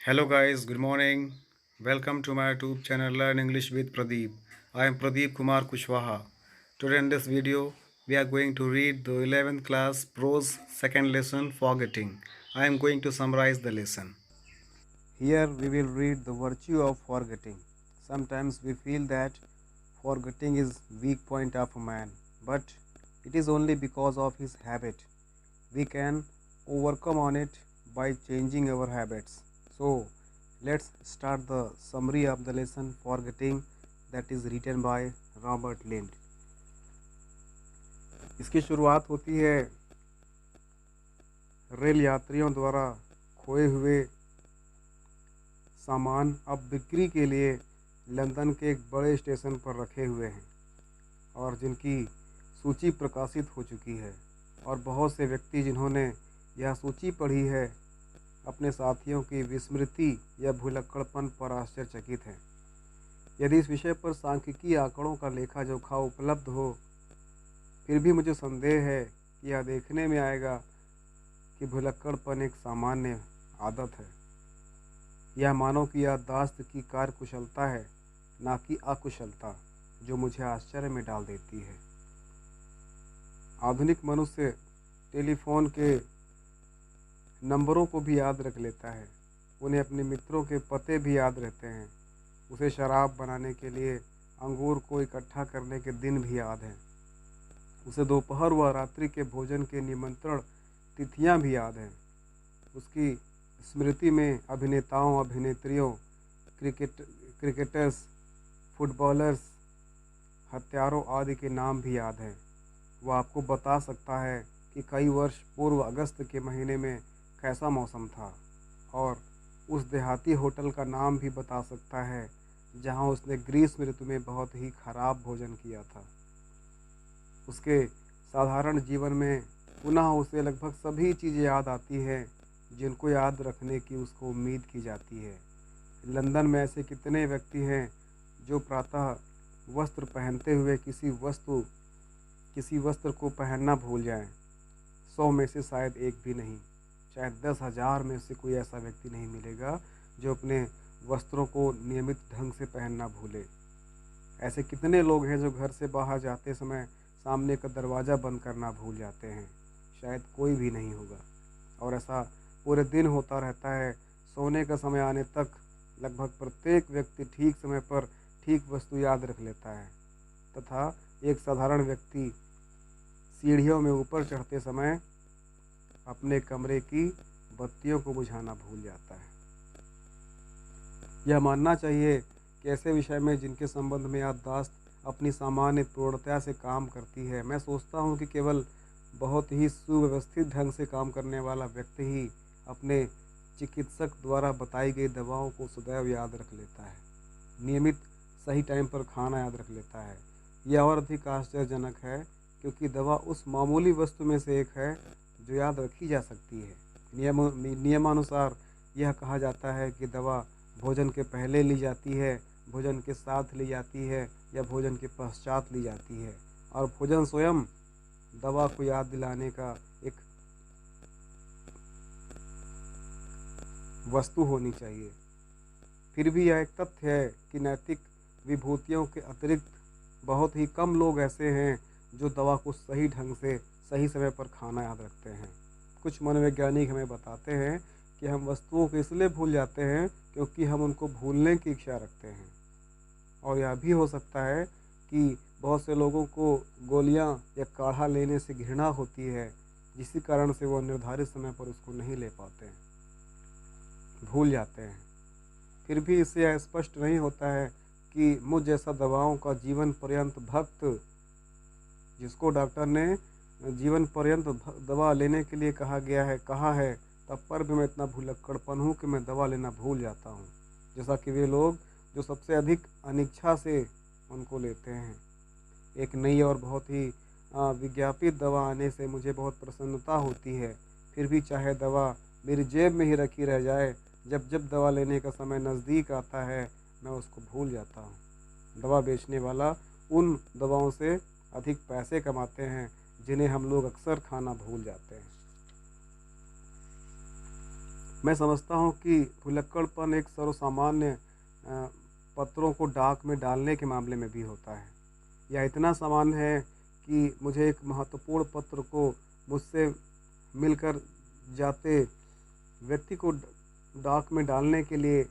Hello guys, good morning. Welcome to my YouTube channel Learn English with Pradeep. I am Pradeep Kumar Kushwaha. Today in this video, we are going to read the 11th class prose second lesson forgetting. I am going to summarize the lesson. Here we will read the virtue of forgetting. Sometimes we feel that forgetting is weak point of a man, but it is only because of his habit. We can overcome on it by changing our habits. So let's start the summary of the lesson forgetting that is written by Robert Lind. इसकी शुरुआत होती है rail यात्रियों द्वारा खोए हुए सामान अब बिक्री के लिए लंदन के एक बड़े स्टेशन पर रखे हुए हैं और जिनकी सूची प्रकाशित हो चुकी है और बहुत से व्यक्ति जिन्होंने यह सूची पढ़ी है अपने साथियों की विस्मृति या भुलक्कड़पन पर आश्चर्यचकित हैं। यदि इस विषय पर सांख्यिकीय आंकड़ों का लेखा जोखा उपलब्ध हो फिर भी मुझे संदेह है कि यह देखने में आएगा कि भुलक्कड़पन एक सामान्य आदत है। यह मानव की याददाश्त की कार्यकुशलता है, ना कि अकुशलता, जो मुझे आश्चर्य में डाल देती है। आधुनिक मनुष्य टेलीफोन के नंबरों को भी याद रख लेता है, उन्हें अपने मित्रों के पते भी याद रहते हैं, उसे शराब बनाने के लिए अंगूर को इकट्ठा करने के दिन भी याद हैं, उसे दोपहर व रात्रि के भोजन के निमंत्रण तिथियां भी याद हैं। उसकी स्मृति में अभिनेताओं, अभिनेत्रियों, क्रिकेटर्स, फुटबॉलर्स, हत्यारों आदि के नाम भी याद हैं। वह आपको बता सकता है कि कई वर्ष पूर्व अगस्त के महीने में कैसा मौसम था और उस देहाती होटल का नाम भी बता सकता है जहां उसने ग्रीष्म ऋतु में बहुत ही खराब भोजन किया था। उसके साधारण जीवन में पुनः उसे लगभग सभी चीज़ें याद आती हैं जिनको याद रखने की उसको उम्मीद की जाती है। लंदन में ऐसे कितने व्यक्ति हैं जो प्रातः वस्त्र पहनते हुए किसी वस्त्र को पहनना भूल जाएं। 100 में से शायद एक भी नहीं, शायद 10,000 में से कोई ऐसा व्यक्ति नहीं मिलेगा जो अपने वस्त्रों को नियमित ढंग से पहनना भूले। ऐसे कितने लोग हैं जो घर से बाहर जाते समय सामने का दरवाज़ा बंद करना भूल जाते हैं, शायद कोई भी नहीं होगा। और ऐसा पूरे दिन होता रहता है। सोने का समय आने तक लगभग प्रत्येक व्यक्ति ठीक समय पर ठीक वस्तु याद रख लेता है तथा एक साधारण व्यक्ति सीढ़ियों में ऊपर चढ़ते समय अपने कमरे की बत्तियों को बुझाना भूल जाता है। यह मानना चाहिए कि ऐसे विषय में जिनके संबंध में याददाश्त अपनी सामान्य पूर्णता से काम करती है, मैं सोचता हूँ कि केवल बहुत ही सुव्यवस्थित ढंग से काम करने वाला व्यक्ति ही अपने चिकित्सक द्वारा बताई गई दवाओं को सदैव याद रख लेता है, नियमित सही टाइम पर खाना याद रख लेता है। यह और अधिक आश्चर्यजनक है क्योंकि दवा उस मामूली वस्तु में से एक है जो याद रखी जा सकती है। नियमानुसार यह कहा जाता है कि दवा भोजन के पहले ली जाती है, भोजन के साथ ली जाती है या भोजन के पश्चात ली जाती है और भोजन स्वयं दवा को याद दिलाने का एक वस्तु होनी चाहिए। फिर भी यह एक तथ्य है कि नैतिक विभूतियों के अतिरिक्त बहुत ही कम लोग ऐसे हैं जो दवा को सही ढंग से सही समय पर खाना याद रखते हैं। कुछ मनोवैज्ञानिक हमें बताते हैं कि हम वस्तुओं को इसलिए भूल जाते हैं क्योंकि हम उनको भूलने की इच्छा रखते हैं। और यह भी हो सकता है कि बहुत से लोगों को गोलियां या काढ़ा लेने से घृणा होती है, जिसी कारण से वो निर्धारित समय पर उसको नहीं ले पाते हैं, भूल जाते हैं। फिर भी इससे यह स्पष्ट नहीं होता है कि मुझ जैसा दवाओं का जीवन पर्यंत भक्त, जिसको डॉक्टर ने जीवन पर्यंत दवा लेने के लिए कहा है तब पर भी मैं इतना भुलक्कड़पन हूँ कि मैं दवा लेना भूल जाता हूँ, जैसा कि वे लोग जो सबसे अधिक अनिच्छा से उनको लेते हैं। एक नई और बहुत ही विज्ञापित दवा आने से मुझे बहुत प्रसन्नता होती है, फिर भी चाहे दवा मेरी जेब में ही रखी रह जाए, जब जब दवा लेने का समय नज़दीक आता है मैं उसको भूल जाता हूँ। दवा बेचने वाला उन दवाओं से अधिक पैसे कमाते हैं जिन्हें हम लोग अक्सर खाना भूल जाते हैं। मैं समझता हूँ कि भुलक्कड़पन एक सर्वसामान्य पत्रों को डाक में डालने के मामले में भी होता है। यह इतना सामान्य है कि मुझे एक महत्वपूर्ण पत्र को मुझसे मिलकर जाते व्यक्ति को डाक में डालने के लिए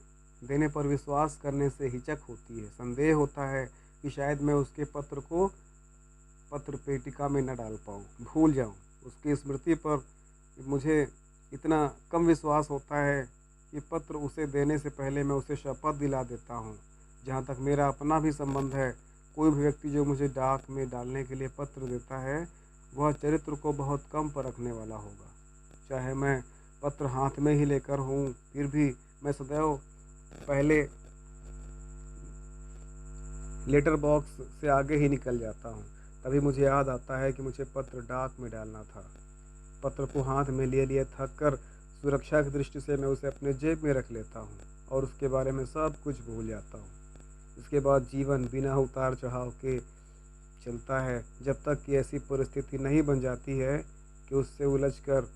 देने पर विश्वास करने से हिचक होती है। संदेह होता है कि शायद मैं उसके पत्र को पत्र पेटिका में न डाल पाऊँ, भूल जाऊँ। उसकी स्मृति पर मुझे इतना कम विश्वास होता है कि पत्र उसे देने से पहले मैं उसे शपथ दिला देता हूँ। जहाँ तक मेरा अपना भी संबंध है, कोई भी व्यक्ति जो मुझे डाक में डालने के लिए पत्र देता है, वह चरित्र को बहुत कम परखने वाला होगा। चाहे मैं पत्र हाथ में ही लेकर हूँ, फिर भी मैं सदैव पहले लेटर बॉक्स से आगे ही निकल जाता हूँ। तभी मुझे याद आता है कि मुझे पत्र डाक में डालना था। पत्र को हाथ में लिए लिए थक कर सुरक्षा की दृष्टि से मैं उसे अपने जेब में रख लेता हूँ और उसके बारे में सब कुछ भूल जाता हूँ। इसके बाद जीवन बिना उतार चढ़ाव के चलता है, जब तक कि ऐसी परिस्थिति नहीं बन जाती है कि उससे उलझकर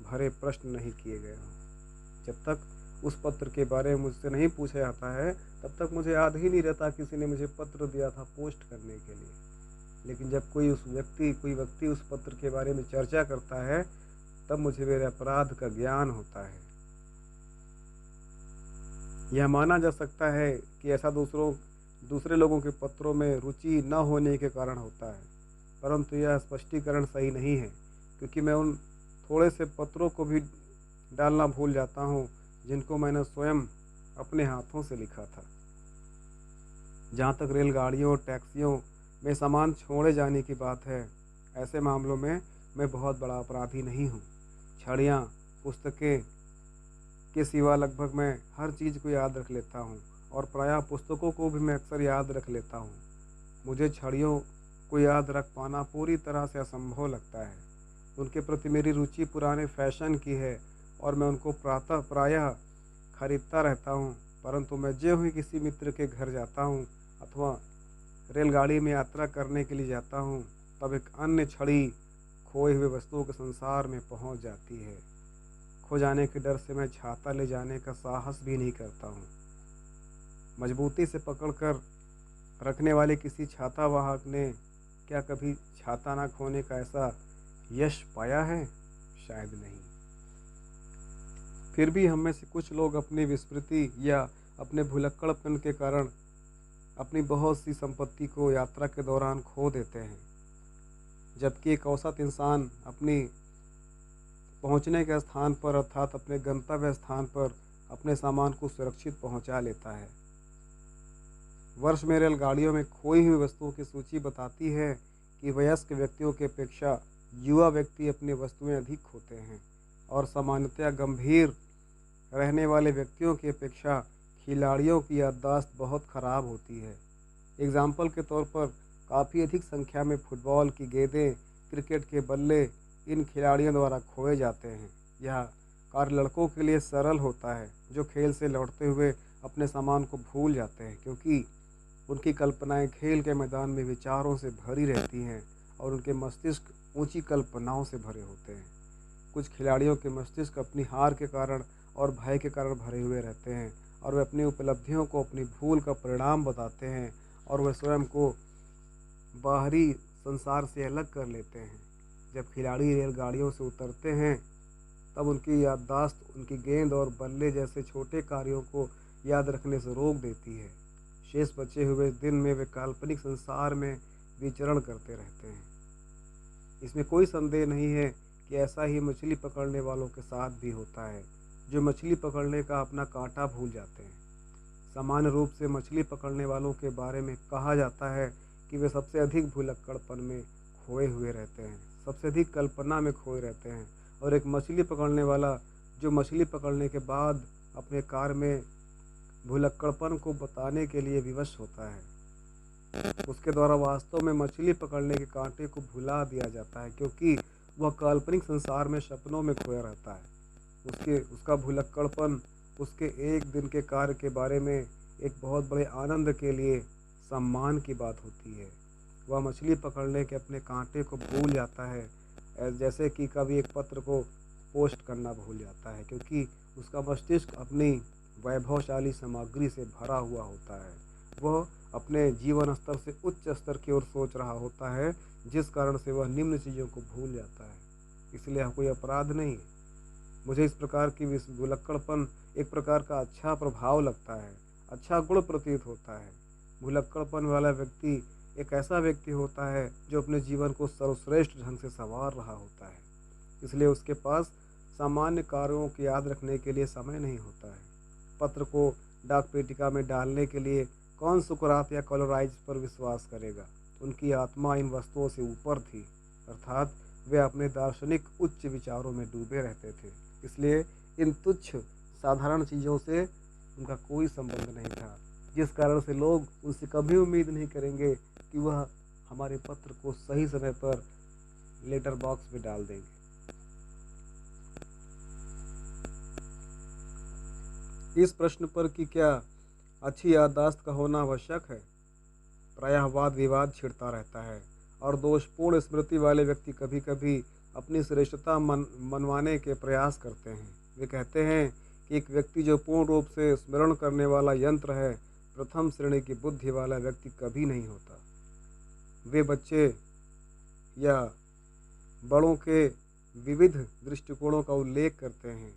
भरे प्रश्न नहीं किए गए हों। जब तक उस पत्र के बारे में मुझसे नहीं पूछा जाता है, तब तक मुझे याद ही नहीं रहता किसी ने मुझे पत्र दिया था पोस्ट करने के लिए। लेकिन जब कोई व्यक्ति उस पत्र के बारे में चर्चा करता है, तब मुझे मेरे अपराध का ज्ञान होता है। यह माना जा सकता है कि ऐसा दूसरे लोगों के पत्रों में रुचि न होने के कारण होता है, परंतु यह स्पष्टीकरण सही नहीं है, क्योंकि मैं उन थोड़े से पत्रों को भी डालना भूल जाता हूँ जिनको मैंने स्वयं अपने हाथों से लिखा था। जहाँ तक रेलगाड़ियों और टैक्सियों में सामान छोड़े जाने की बात है, ऐसे मामलों में मैं बहुत बड़ा अपराधी नहीं हूँ। छड़ियाँ, पुस्तकें के सिवा लगभग मैं हर चीज़ को याद रख लेता हूँ और प्रायः पुस्तकों को भी मैं अक्सर याद रख लेता हूँ। मुझे छड़ियों को याद रख पाना पूरी तरह से असंभव लगता है। उनके प्रति मेरी रुचि पुराने फैशन की है और मैं उनको प्रायः खरीदता रहता हूँ, परंतु मैं जो ही किसी मित्र के घर जाता हूँ अथवा रेलगाड़ी में यात्रा करने के लिए जाता हूँ, तब एक अन्य छड़ी खोए हुए वस्तुओं के संसार में पहुँच जाती है। खो जाने के डर से मैं छाता ले जाने का साहस भी नहीं करता हूँ। मजबूती से पकड़कर रखने वाले किसी छाता वाहक ने क्या कभी छाता ना खोने का ऐसा यश पाया है? शायद नहीं। फिर भी हम में से कुछ लोग अपनी विस्मृति या अपने भुलक्कड़पन के कारण अपनी बहुत सी संपत्ति को यात्रा के दौरान खो देते हैं, जबकि एक औसत इंसान अपनी पहुंचने के स्थान पर अर्थात अपने गंतव्य स्थान पर अपने सामान को सुरक्षित पहुंचा लेता है। वर्ष में रेलगाड़ियों में खोई हुई वस्तुओं की सूची बताती है कि वयस्क व्यक्तियों की अपेक्षा युवा व्यक्ति अपनी वस्तुएं अधिक खोते हैं और सामान्यतया गंभीर रहने वाले व्यक्तियों की अपेक्षा खिलाड़ियों की याददाश्त बहुत खराब होती है। एग्जाम्पल के तौर पर काफ़ी अधिक संख्या में फुटबॉल की गेंदें, क्रिकेट के बल्ले इन खिलाड़ियों द्वारा खोए जाते हैं। यह कार्य लड़कों के लिए सरल होता है जो खेल से लौटते हुए अपने सामान को भूल जाते हैं, क्योंकि उनकी कल्पनाएं खेल के मैदान में विचारों से भरी रहती हैं और उनके मस्तिष्क ऊंची कल्पनाओं से भरे होते हैं। कुछ खिलाड़ियों के मस्तिष्क अपनी हार के कारण और भय के कारण भरे हुए रहते हैं और वे अपनी उपलब्धियों को अपनी भूल का परिणाम बताते हैं और वे स्वयं को बाहरी संसार से अलग कर लेते हैं। जब खिलाड़ी रेलगाड़ियों से उतरते हैं, तब उनकी याददाश्त उनकी गेंद और बल्ले जैसे छोटे कार्यों को याद रखने से रोक देती है। शेष बचे हुए दिन में वे काल्पनिक संसार में विचरण करते रहते हैं। इसमें कोई संदेह नहीं है कि ऐसा ही मछली पकड़ने वालों के साथ भी होता है, जो मछली पकड़ने का अपना कांटा भूल जाते हैं। सामान्य रूप से मछली पकड़ने वालों के बारे में कहा जाता है कि वे सबसे अधिक भुलक्कड़पन में खोए हुए रहते हैं, सबसे अधिक कल्पना में खोए रहते हैं, और एक मछली पकड़ने वाला जो मछली पकड़ने के बाद अपने कार्य में भुलक्कड़पन को बताने के लिए विवश होता है, उसके द्वारा वास्तव में मछली पकड़ने के कांटे को भुला दिया जाता है, क्योंकि वह काल्पनिक संसार में सपनों में खोया रहता है। उसका भुलक्कड़पन उसके एक दिन के कार्य के बारे में एक बहुत बड़े आनंद के लिए सम्मान की बात होती है। वह मछली पकड़ने के अपने कांटे को भूल जाता है, जैसे कि कभी एक पत्र को पोस्ट करना भूल जाता है, क्योंकि उसका मस्तिष्क अपनी वैभवशाली सामग्री से भरा हुआ होता है। वह अपने जीवन स्तर से उच्च स्तर की ओर सोच रहा होता है, जिस कारण से वह निम्न चीज़ों को भूल जाता है। इसलिए यह कोई अपराध नहीं है। मुझे इस प्रकार की भुलक्कड़पन एक प्रकार का अच्छा प्रभाव लगता है, अच्छा गुण प्रतीत होता है। भुलक्कड़पन वाला व्यक्ति एक ऐसा व्यक्ति होता है जो अपने जीवन को सर्वश्रेष्ठ ढंग से संवार रहा होता है, इसलिए उसके पास सामान्य कार्यों को याद रखने के लिए समय नहीं होता है। पत्र को डाक पेटिका में डालने के लिए कौन सुकरात या कॉलोराइज पर विश्वास करेगा। उनकी आत्मा इन वस्तुओं से ऊपर थी, अर्थात वे अपने दार्शनिक उच्च विचारों में डूबे रहते थे, इसलिए इन तुच्छ साधारण चीज़ों से उनका कोई संबंध नहीं था, जिस कारण से लोग उनसे कभी उम्मीद नहीं करेंगे कि वह हमारे पत्र को सही समय पर लेटर बॉक्स में डाल देंगे। इस प्रश्न पर कि क्या अच्छी याददाश्त का होना आवश्यक है, प्रायः वाद विवाद छिड़ता रहता है और दोषपूर्ण स्मृति वाले व्यक्ति कभी कभी अपनी श्रेष्ठता मनवाने के प्रयास करते हैं। वे कहते हैं कि एक व्यक्ति जो पूर्ण रूप से स्मरण करने वाला यंत्र है, प्रथम श्रेणी की बुद्धि वाला व्यक्ति कभी नहीं होता। वे बच्चे या बड़ों के विविध दृष्टिकोणों का उल्लेख करते हैं।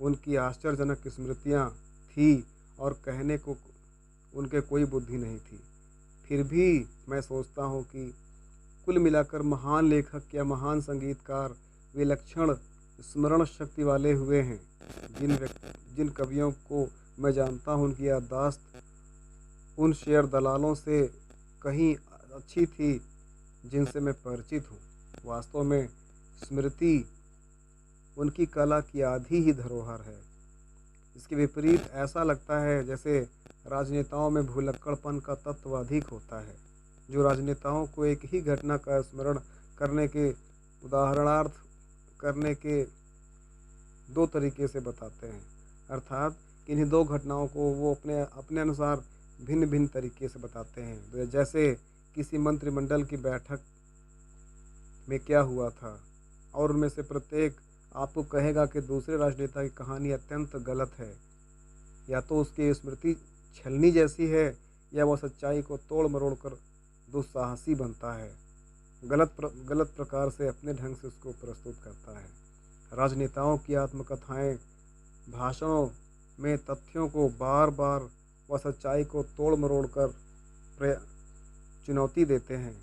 उनकी आश्चर्यजनक स्मृतियाँ थी और कहने को उनके कोई बुद्धि नहीं थी। फिर भी मैं सोचता हूँ कि कुल मिलाकर महान लेखक या महान संगीतकार विलक्षण स्मरण शक्ति वाले हुए हैं। जिन कवियों को मैं जानता हूँ, उनकी याददाश्त उन शेर दलालों से कहीं अच्छी थी जिनसे मैं परिचित हूँ। वास्तव में स्मृति उनकी कला की आधी ही धरोहर है। इसके विपरीत ऐसा लगता है जैसे राजनेताओं में भुलक्कड़पन का तत्व अधिक होता है, जो राजनेताओं को एक ही घटना का स्मरण करने के उदाहरणार्थ करने के दो तरीके से बताते हैं, अर्थात किन्हीं दो घटनाओं को वो अपने अनुसार भिन्न भिन्न तरीके से बताते हैं। जैसे किसी मंत्रिमंडल की बैठक में क्या हुआ था और उनमें से प्रत्येक आपको कहेगा कि दूसरे राजनेता की कहानी अत्यंत गलत है, या तो उसकी स्मृति छलनी जैसी है या वह सच्चाई को तोड़ मरोड़ कर दुस्साहसी बनता है, गलत प्रकार से अपने ढंग से उसको प्रस्तुत करता है। राजनेताओं की आत्मकथाएं भाषणों में तथ्यों को बार बार व सच्चाई को तोड़ मरोड़ कर चुनौती देते हैं।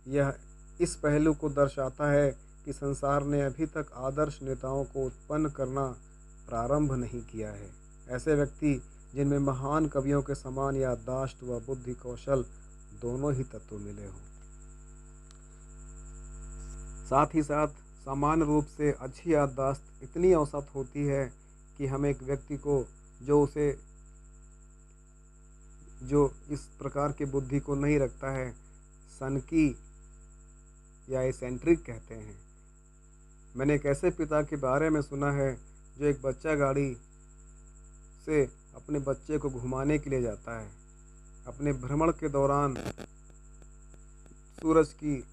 यह इस पहलू को दर्शाता है कि संसार ने अभी तक आदर्श नेताओं को उत्पन्न करना प्रारंभ नहीं किया है। ऐसे व्यक्ति जिनमें महान कवियों के समान याददाश्त व बुद्धि कौशल दोनों ही तत्व मिले हों। साथ ही साथ सामान्य रूप से अच्छी याददाश्त इतनी औसत होती है कि हम एक व्यक्ति को जो इस प्रकार की बुद्धि को नहीं रखता है, सनकी या एसेंट्रिक कहते हैं। मैंने एक ऐसे पिता के बारे में सुना है जो एक बच्चा गाड़ी से अपने बच्चे को घुमाने के लिए जाता है। अपने भ्रमण के दौरान सूरज की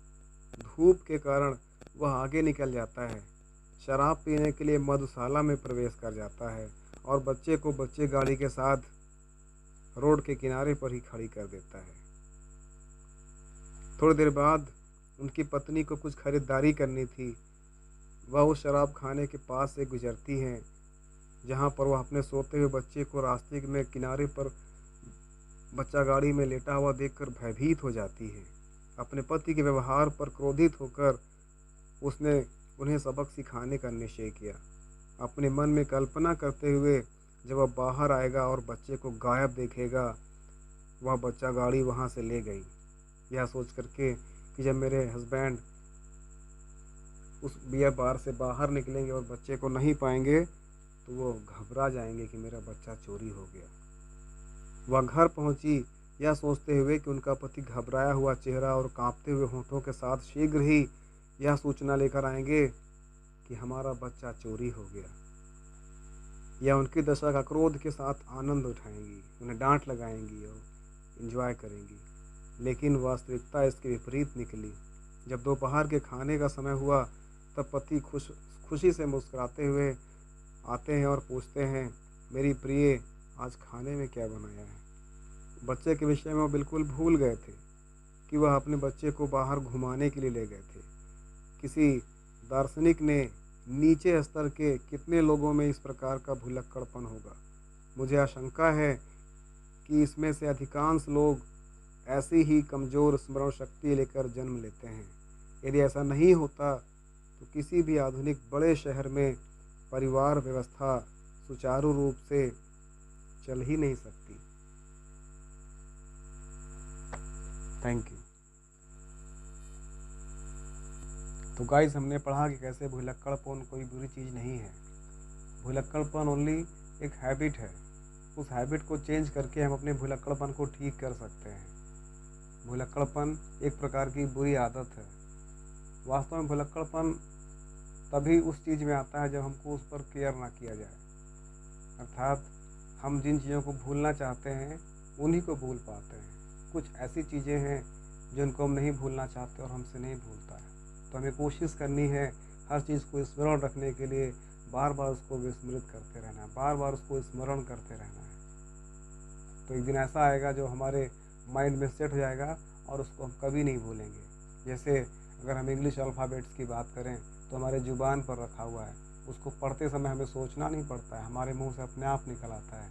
धूप के कारण वह आगे निकल जाता है, शराब पीने के लिए मधुशाला में प्रवेश कर जाता है और बच्चे गाड़ी के साथ रोड के किनारे पर ही खड़ी कर देता है। थोड़ी देर बाद उनकी पत्नी को कुछ खरीदारी करनी थी। वह उस शराब खाने के पास से गुजरती हैं जहां पर वह अपने सोते हुए बच्चे को रास्ते में किनारे पर बच्चा गाड़ी में लेटा हुआ देखकर भयभीत हो जाती है। अपने पति के व्यवहार पर क्रोधित होकर उसने उन्हें सबक सिखाने का निश्चय किया, अपने मन में कल्पना करते हुए जब वह बाहर आएगा और बच्चे को गायब देखेगा, वह बच्चा गाड़ी वहां से ले गई। यह सोच करके कि जब मेरे हस्बैंड उस बियर बार से बाहर निकलेंगे और बच्चे को नहीं पाएंगे तो वो घबरा जाएंगे कि मेरा बच्चा चोरी हो गया। वह घर पहुंची यह सोचते हुए कि उनका पति घबराया हुआ चेहरा और कांपते हुए होंठों के साथ शीघ्र ही यह सूचना लेकर आएंगे कि हमारा बच्चा चोरी हो गया। यह उनकी दशा का क्रोध के साथ आनंद उठाएंगी, उन्हें डांट लगाएंगी और एंजॉय करेंगी। लेकिन वास्तविकता इसके विपरीत निकली। जब दोपहर के खाने का समय हुआ तब पति खुशी से मुस्कुराते हुए आते हैं और पूछते हैं, मेरी प्रिय आज खाने में क्या बनाया है। बच्चे के विषय में वो बिल्कुल भूल गए थे कि वह अपने बच्चे को बाहर घुमाने के लिए ले गए थे। किसी दार्शनिक ने नीचे स्तर के कितने लोगों में इस प्रकार का भुलक्कड़पन होगा। मुझे आशंका है कि इसमें से अधिकांश लोग ऐसी ही कमज़ोर स्मरण शक्ति लेकर जन्म लेते हैं। यदि ऐसा नहीं होता तो किसी भी आधुनिक बड़े शहर में परिवार व्यवस्था सुचारू रूप से चल ही नहीं सकती। Thank you. तो गाइस, हमने पढ़ा कि कैसे भुलक्कड़पन कोई बुरी चीज़ नहीं है। भुलक्कड़पन ओनली एक हैबिट है। उस हैबिट को चेंज करके हम अपने भुलक्कड़पन को ठीक कर सकते हैं। भुलक्कड़पन एक प्रकार की बुरी आदत है। वास्तव में भुलक्कड़पन तभी उस चीज़ में आता है जब हमको उस पर केयर ना किया जाए। अर्थात हम जिन चीज़ों को भूलना चाहते हैं उन्हीं को भूल पाते हैं। कुछ ऐसी चीज़ें हैं जिनको हम नहीं भूलना चाहते और हमसे नहीं भूलता है। तो हमें कोशिश करनी है हर चीज़ को स्मरण रखने के लिए बार बार उसको विस्मृत करते रहना है, बार बार उसको स्मरण करते रहना है। तो एक दिन ऐसा आएगा जो हमारे माइंड में सेट हो जाएगा और उसको हम कभी नहीं भूलेंगे। जैसे अगर हम इंग्लिश अल्फ़ाबेट्स की बात करें तो हमारे ज़ुबान पर रखा हुआ है, उसको पढ़ते समय हमें सोचना नहीं पड़ता है, हमारे मुंह से अपने आप निकल आता है।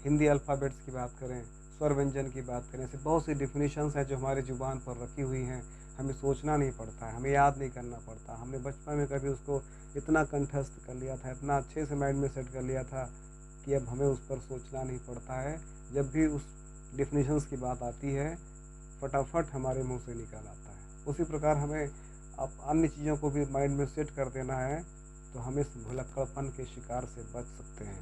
हिंदी अल्फ़ाबेट्स की बात करें, स्वर व्यंजन की बात करें, ऐसे बहुत सी डिफिनीशंस हैं जो हमारे ज़ुबान पर रखी हुई हैं। हमें सोचना नहीं पड़ता है, हमें याद नहीं करना पड़ता। हमने बचपन में कभी उसको इतना कंठस्थ कर लिया था, इतना अच्छे से माइंड में सेट कर लिया था कि अब हमें उस पर सोचना नहीं पड़ता है। जब भी उस डिफिनीशंस की बात आती है फटाफट हमारे मुंह से निकल आता है। उसी प्रकार हमें अब अन्य चीज़ों को भी माइंड में सेट कर देना है तो हम इस भुलक्कड़पन के शिकार से बच सकते हैं।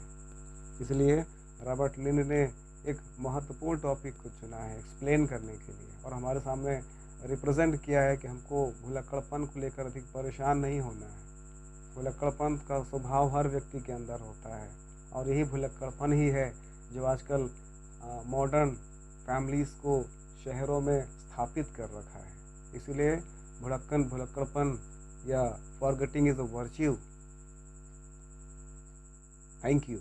इसलिए रॉबर्ट लिंड ने एक महत्वपूर्ण टॉपिक को चुना है एक्सप्लेन करने के लिए और हमारे सामने रिप्रेजेंट किया है कि हमको भुलक्कड़पन को लेकर अधिक परेशान नहीं होना है। भुलक्कड़पन का स्वभाव हर व्यक्ति के अंदर होता है और यही भुलक्कड़पन ही है जो आजकल मॉडर्न फैमिलीज़ को शहरों में स्थापित कर रखा है। इसलिए भुलक्कड़पन या forgetting is a virtue. Thank you.